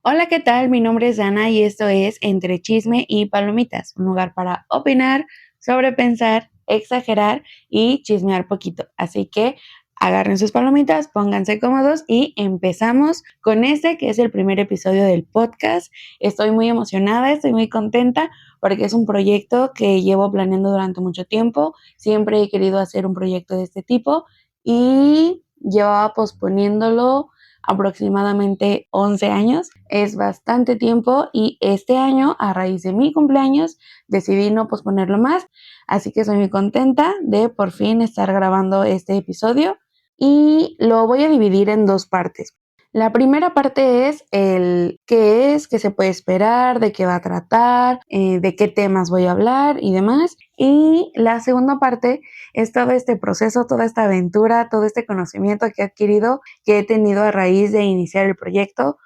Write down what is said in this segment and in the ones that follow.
Hola, ¿qué tal? Mi nombre es Ana y esto es Entre Chisme y Palomitas, un lugar para opinar, sobrepensar, exagerar y chismear poquito. Así que agarren sus palomitas, pónganse cómodos y empezamos con este que es el primer episodio del podcast. Estoy muy emocionada, estoy muy contenta porque es un proyecto que llevo planeando durante mucho tiempo. Siempre he querido hacer un proyecto de este tipo y llevaba posponiéndolo aproximadamente 11 años. Es bastante tiempo y este año, a raíz de mi cumpleaños, decidí no posponerlo más. Así que estoy muy contenta de por fin estar grabando este episodio y lo voy a dividir en dos partes. La primera parte es el qué es, qué se puede esperar, de qué va a tratar, de qué temas voy a hablar y demás. Y la segunda parte es todo este proceso, toda esta aventura, todo este conocimiento que he adquirido, que he tenido a raíz de iniciar el proyecto,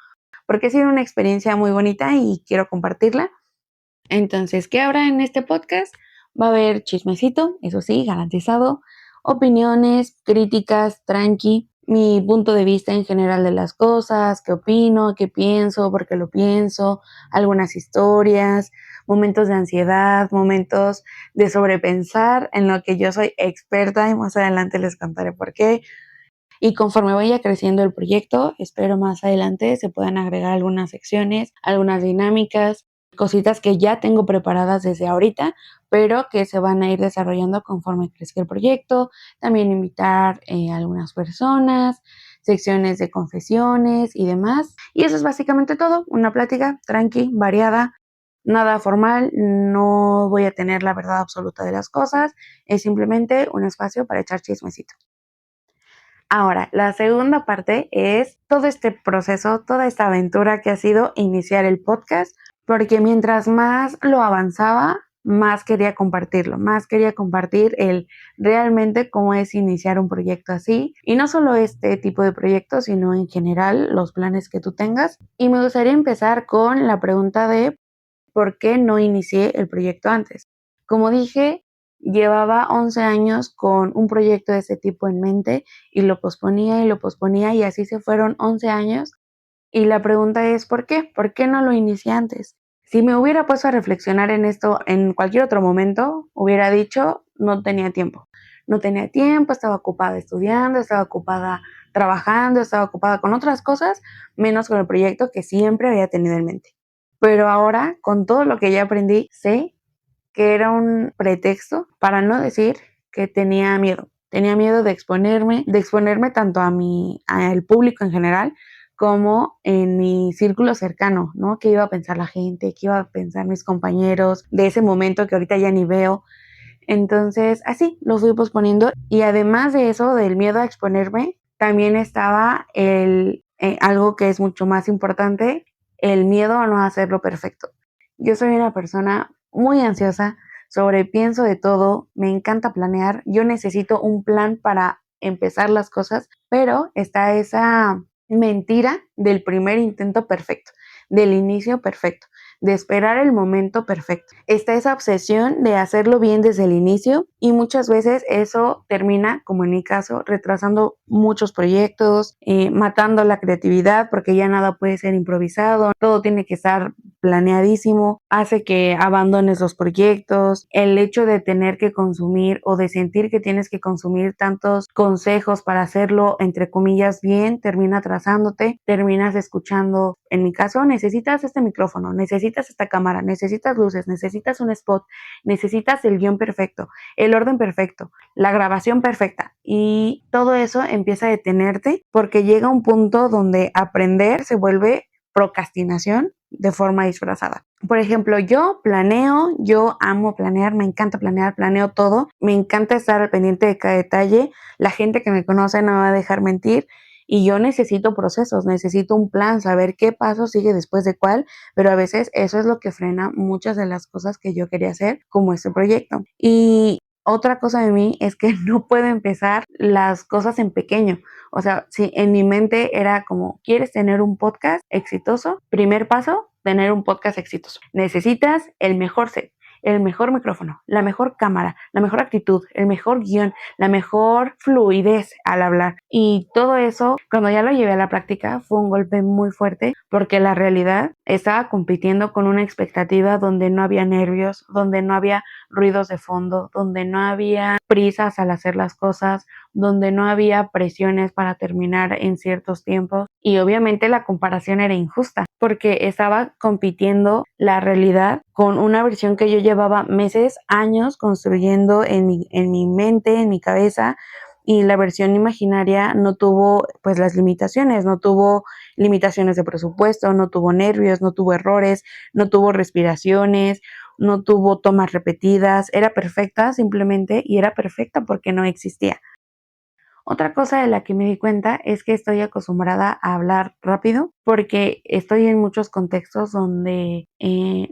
porque ha sido una experiencia muy bonita y quiero compartirla. Entonces, ¿qué habrá en este podcast? Va a haber chismecito, eso sí, garantizado, opiniones, críticas, tranqui, mi punto de vista en general de las cosas, qué opino, qué pienso, por qué lo pienso, algunas historias, momentos de ansiedad, momentos de sobrepensar en lo que yo soy experta y más adelante les contaré por qué. Y conforme vaya creciendo el proyecto, espero más adelante se puedan agregar algunas secciones, algunas dinámicas, cositas que ya tengo preparadas desde ahorita, pero que se van a ir desarrollando conforme crezca el proyecto. También invitar a algunas personas, secciones de confesiones y demás. Y eso es básicamente todo, una plática tranqui, variada, nada formal, no voy a tener la verdad absoluta de las cosas, es simplemente un espacio para echar chismecito. Ahora, la segunda parte es todo este proceso, toda esta aventura que ha sido iniciar el podcast, porque mientras más lo avanzaba, más quería compartirlo, más quería compartir el realmente cómo es iniciar un proyecto así, y no solo este tipo de proyectos, sino en general los planes que tú tengas. Y me gustaría empezar con la pregunta de por qué no inicié el proyecto antes. Como dije, llevaba 11 años con un proyecto de ese tipo en mente y lo posponía y lo posponía y así se fueron 11 años. Y la pregunta es, ¿por qué? ¿Por qué no lo inicié antes? Si me hubiera puesto a reflexionar en esto en cualquier otro momento, hubiera dicho, no tenía tiempo. No tenía tiempo, estaba ocupada estudiando, estaba ocupada trabajando, estaba ocupada con otras cosas, menos con el proyecto que siempre había tenido en mente. Pero ahora, con todo lo que ya aprendí, sé que era un pretexto para no decir que tenía miedo. Tenía miedo de exponerme tanto al público en general, como en mi círculo cercano, ¿no? ¿Qué iba a pensar la gente? ¿Qué iba a pensar mis compañeros de ese momento que ahorita ya ni veo? Entonces, así lo fui posponiendo. Y además de eso, del miedo a exponerme, también estaba algo que es mucho más importante, el miedo a no hacerlo perfecto. Yo soy una persona muy ansiosa, sobrepienso de todo, me encanta planear, yo necesito un plan para empezar las cosas, pero está esa mentira del primer intento perfecto, del inicio perfecto, de esperar el momento perfecto. Está esa obsesión de hacerlo bien desde el inicio y muchas veces eso termina, como en mi caso, retrasando muchos proyectos, matando la creatividad porque ya nada puede ser improvisado, todo tiene que estar planeadísimo, hace que abandones los proyectos, el hecho de tener que consumir o de sentir que tienes que consumir tantos consejos para hacerlo entre comillas bien, termina atrasándote, terminas escuchando, en mi caso necesitas este micrófono, necesitas esta cámara, necesitas luces, necesitas un spot, necesitas el guión perfecto, el orden perfecto, la grabación perfecta y todo eso empieza a detenerte porque llega un punto donde aprender se vuelve procrastinación de forma disfrazada. Por ejemplo, yo planeo, yo amo planear, me encanta planear, planeo todo, me encanta estar al pendiente de cada detalle, la gente que me conoce no me va a dejar mentir y yo necesito procesos, necesito un plan, saber qué paso sigue después de cuál, pero a veces eso es lo que frena muchas de las cosas que yo quería hacer como este proyecto. Y otra cosa de mí es que no puedo empezar las cosas en pequeño. O sea, si en mi mente era como, ¿quieres tener un podcast exitoso? Primer paso, tener un podcast exitoso. Necesitas el mejor set, el mejor micrófono, la mejor cámara, la mejor actitud, el mejor guión, la mejor fluidez al hablar. Y todo eso, cuando ya lo llevé a la práctica, fue un golpe muy fuerte porque la realidad estaba compitiendo con una expectativa donde no había nervios, donde no había ruidos de fondo, donde no había prisas al hacer las cosas, donde no había presiones para terminar en ciertos tiempos y obviamente la comparación era injusta porque estaba compitiendo la realidad con una versión que yo llevaba meses, años construyendo en mi mente, en mi cabeza, y la versión imaginaria no tuvo pues las limitaciones, no tuvo limitaciones de presupuesto, no tuvo nervios, no tuvo errores, no tuvo respiraciones, no tuvo tomas repetidas, era perfecta simplemente y era perfecta porque no existía. Otra cosa de la que me di cuenta es que estoy acostumbrada a hablar rápido porque estoy en muchos contextos donde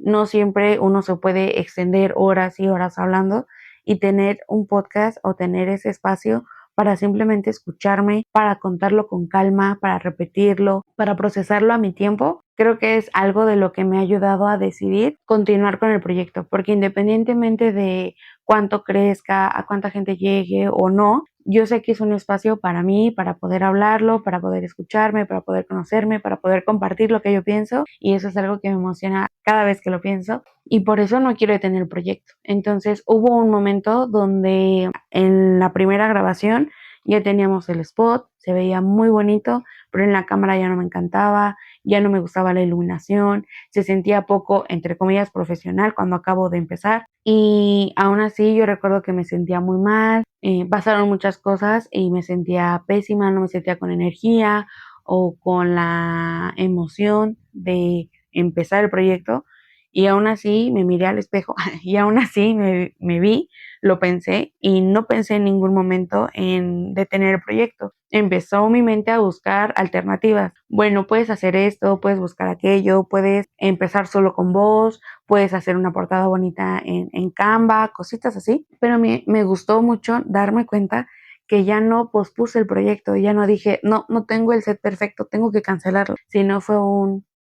no siempre uno se puede extender horas y horas hablando y tener un podcast o tener ese espacio para simplemente escucharme, para contarlo con calma, para repetirlo, para procesarlo a mi tiempo. Creo que es algo de lo que me ha ayudado a decidir continuar con el proyecto, porque independientemente de cuánto crezca, a cuánta gente llegue o no, yo sé que es un espacio para mí, para poder hablarlo, para poder escucharme, para poder conocerme, para poder compartir lo que yo pienso y eso es algo que me emociona cada vez que lo pienso y por eso no quiero detener el proyecto. Entonces hubo un momento donde en la primera grabación ya teníamos el spot, se veía muy bonito, pero en la cámara ya no me encantaba, ya no me gustaba la iluminación, se sentía poco, entre comillas, profesional cuando acabo de empezar y aún así yo recuerdo que me sentía muy mal, pasaron muchas cosas y me sentía pésima, no me sentía con energía o con la emoción de empezar el proyecto y aún así me miré al espejo y aún así me vi, lo pensé y no pensé en ningún momento en detener el proyecto. Empezó mi mente a buscar alternativas. Bueno, puedes hacer esto, puedes buscar aquello, puedes empezar solo con voz, puedes hacer una portada bonita en Canva, cositas así. Pero me gustó mucho darme cuenta que ya no pospuse el proyecto, ya no dije, no, no tengo el set perfecto, tengo que cancelarlo, sino fue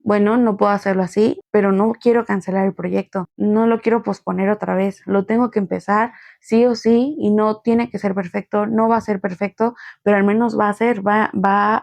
bueno, no puedo hacerlo así, pero no quiero cancelar el proyecto, no lo quiero posponer otra vez, lo tengo que empezar sí o sí y no tiene que ser perfecto, no va a ser perfecto, pero al menos va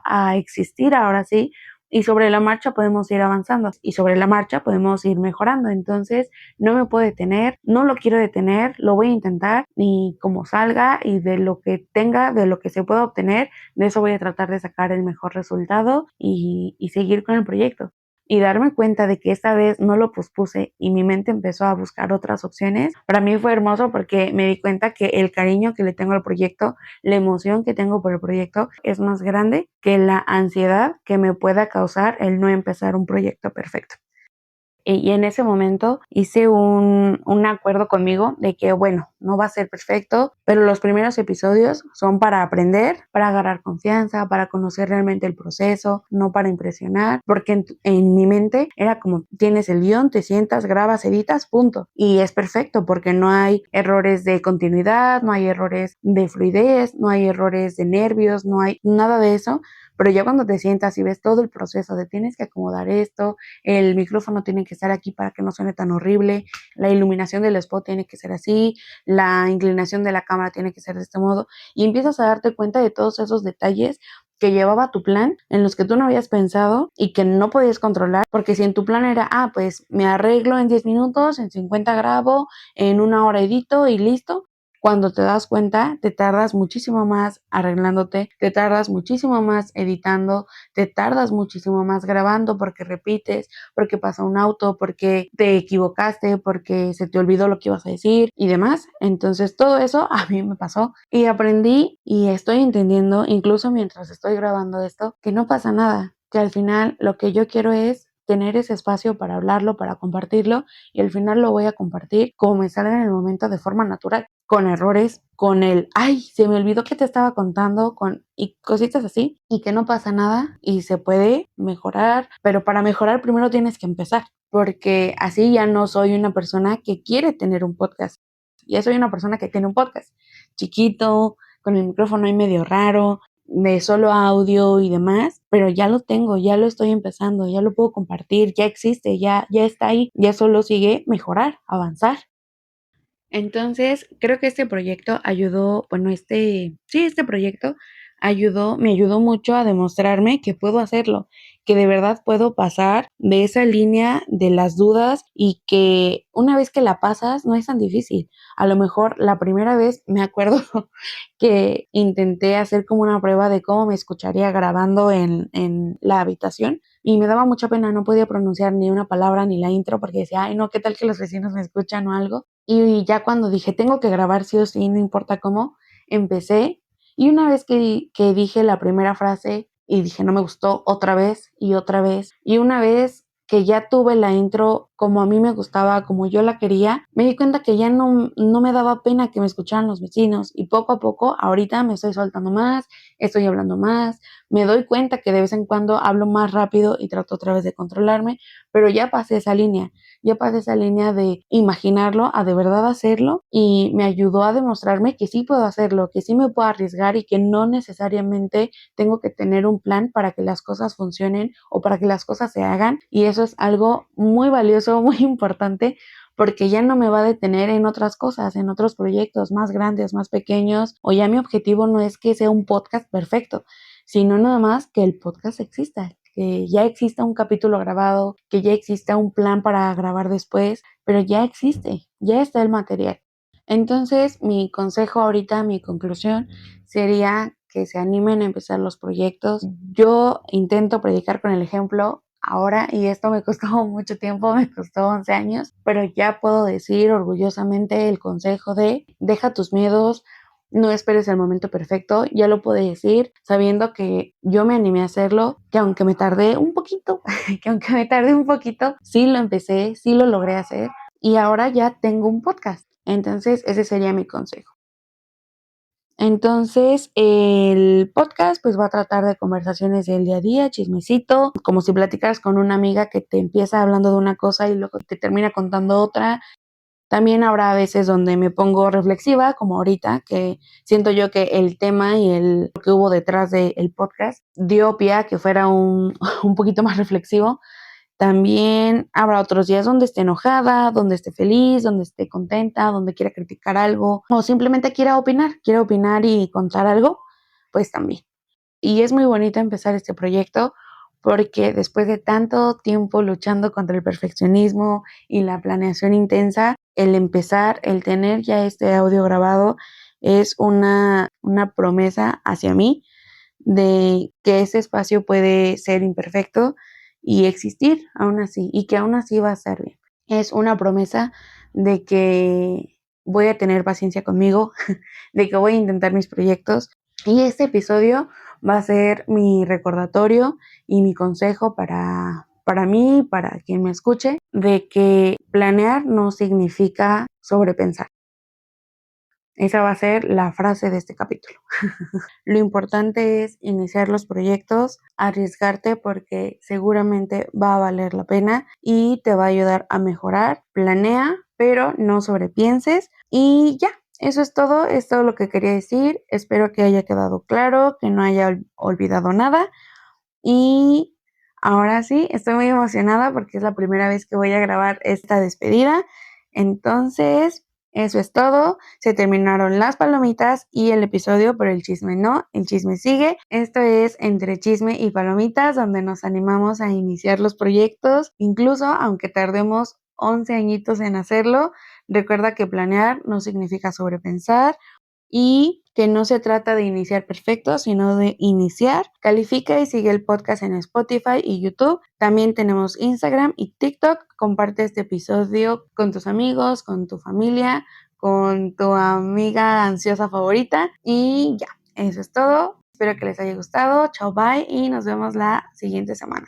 a existir ahora sí y sobre la marcha podemos ir avanzando y sobre la marcha podemos ir mejorando. Entonces, no me puedo detener, no lo quiero detener, lo voy a intentar y como salga y de lo que tenga, de lo que se pueda obtener, de eso voy a tratar de sacar el mejor resultado y seguir con el proyecto y darme cuenta de que esta vez no lo pospuse y mi mente empezó a buscar otras opciones, para mí fue hermoso porque me di cuenta que el cariño que le tengo al proyecto, la emoción que tengo por el proyecto es más grande que la ansiedad que me pueda causar el no empezar un proyecto perfecto. Y en ese momento hice un acuerdo conmigo de que, bueno, no va a ser perfecto, pero los primeros episodios son para aprender, para agarrar confianza, para conocer realmente el proceso, no para impresionar, porque en mi mente era como, tienes el guión, te sientas, grabas, editas, punto. Y es perfecto porque no hay errores de continuidad, no hay errores de fluidez, no hay errores de nervios, no hay nada de eso. Pero ya cuando te sientas y ves todo el proceso de tienes que acomodar esto, el micrófono tiene que estar aquí para que no suene tan horrible, la iluminación del spot tiene que ser así, la inclinación de la cámara tiene que ser de este modo, y empiezas a darte cuenta de todos esos detalles que llevaba tu plan, en los que tú no habías pensado y que no podías controlar, porque si en tu plan era, pues me arreglo en 10 minutos, en 50 grabo, en una hora edito y listo, cuando te das cuenta, te tardas muchísimo más arreglándote, te tardas muchísimo más editando, te tardas muchísimo más grabando porque repites, porque pasa un auto, porque te equivocaste, porque se te olvidó lo que ibas a decir y demás. Entonces todo eso a mí me pasó y aprendí y estoy entendiendo, incluso mientras estoy grabando esto, que no pasa nada, que al final lo que yo quiero es tener ese espacio para hablarlo, para compartirlo y al final lo voy a compartir como me salga en el momento de forma natural, con errores, con se me olvidó que te estaba contando, y cositas así, y que no pasa nada y se puede mejorar, pero para mejorar primero tienes que empezar, porque así ya no soy una persona que quiere tener un podcast, ya soy una persona que tiene un podcast chiquito, con el micrófono ahí medio raro, de solo audio y demás, pero ya lo tengo, ya lo estoy empezando, ya lo puedo compartir, ya existe, ya está ahí, ya solo sigue mejorar, avanzar. Entonces, creo que este proyecto ayudó, bueno, este proyecto me ayudó mucho a demostrarme que puedo hacerlo, que de verdad puedo pasar de esa línea de las dudas y que una vez que la pasas no es tan difícil. A lo mejor la primera vez me acuerdo que intenté hacer como una prueba de cómo me escucharía grabando en la habitación y me daba mucha pena, no podía pronunciar ni una palabra ni la intro porque decía, ay no, ¿qué tal que los vecinos me escuchan o algo? Y ya cuando dije, tengo que grabar sí o sí, no importa cómo, empecé. Y una vez que dije la primera frase y dije, no me gustó, otra vez y otra vez. Y una vez que ya tuve la intro como a mí me gustaba, como yo la quería, me di cuenta que ya no me daba pena que me escucharan los vecinos. Y poco a poco, ahorita me estoy soltando más, estoy hablando más, me doy cuenta que de vez en cuando hablo más rápido y trato otra vez de controlarme, pero ya pasé esa línea de imaginarlo a de verdad hacerlo y me ayudó a demostrarme que sí puedo hacerlo, que sí me puedo arriesgar y que no necesariamente tengo que tener un plan para que las cosas funcionen o para que las cosas se hagan y eso es algo muy valioso, muy importante porque ya no me va a detener en otras cosas, en otros proyectos más grandes, más pequeños, o ya mi objetivo no es que sea un podcast perfecto, sino nada más que el podcast exista, que ya exista un capítulo grabado, que ya exista un plan para grabar después, pero ya existe, ya está el material. Entonces, mi consejo ahorita, mi conclusión sería que se animen a empezar los proyectos. Yo intento predicar con el ejemplo ahora y esto me costó mucho tiempo, me costó 11 años, pero ya puedo decir orgullosamente el consejo de deja tus miedos, no esperes el momento perfecto, ya lo puedo decir sabiendo que yo me animé a hacerlo, que aunque me tardé un poquito, sí lo empecé, sí lo logré hacer y ahora ya tengo un podcast. Entonces, ese sería mi consejo. Entonces, el podcast pues va a tratar de conversaciones del día a día, chismecito, como si platicaras con una amiga que te empieza hablando de una cosa y luego te termina contando otra. También habrá veces donde me pongo reflexiva, como ahorita, que siento yo que el tema y el que hubo detrás del podcast dio pie a que fuera un poquito más reflexivo. También habrá otros días donde esté enojada, donde esté feliz, donde esté contenta, donde quiera criticar algo o simplemente quiera opinar y contar algo, pues también. Y es muy bonito empezar este proyecto porque después de tanto tiempo luchando contra el perfeccionismo y la planeación intensa, el empezar, el tener ya este audio grabado es una promesa hacia mí de que ese espacio puede ser imperfecto y existir aún así, y que aún así va a estar bien. Es una promesa de que voy a tener paciencia conmigo, de que voy a intentar mis proyectos y este episodio va a ser mi recordatorio y mi consejo para mí, para quien me escuche, de que planear no significa sobrepensar. Esa va a ser la frase de este capítulo. Lo importante es iniciar los proyectos, arriesgarte porque seguramente va a valer la pena y te va a ayudar a mejorar. Planea, pero no sobrepienses y ya. Eso es todo lo que quería decir. Espero que haya quedado claro, que no haya olvidado nada. Y ahora sí, estoy muy emocionada porque es la primera vez que voy a grabar esta despedida. Entonces, eso es todo. Se terminaron las palomitas y el episodio, pero el chisme no, el chisme sigue. Esto es Entre Chisme y Palomitas, donde nos animamos a iniciar los proyectos, incluso aunque tardemos 11 añitos en hacerlo. Recuerda que planear no significa sobrepensar y que no se trata de iniciar perfecto, sino de iniciar. Califica y sigue el podcast en Spotify y YouTube. También tenemos Instagram y TikTok. Comparte este episodio con tus amigos, con tu familia, con tu amiga ansiosa favorita. Y ya, eso es todo. Espero que les haya gustado. Chao, bye y nos vemos la siguiente semana.